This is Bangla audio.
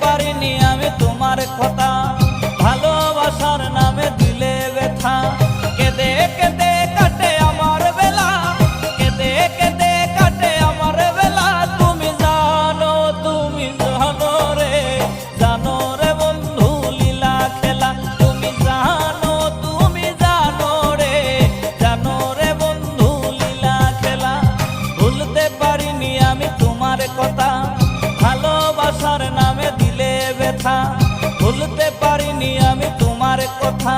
পারিনি আমি তোমার কথা, ভালোবাসার নামে দিলে ব্যথা। কেঁদে কেঁদে কাটে আমার বেলা, কেঁদে কেঁদে কাটে আমার বেলা। তুমি জানো রে, জানো রে বন্ধু লীলা খেলা। তুমি জানো রে, জানো রে বন্ধু লীলা খেলা। ভুলতে পারিনি আমি তোমার কথা, ভালোবাসার নামে দিলে ব্যথা। ভুলতে পারিনি আমি তোমার কথা।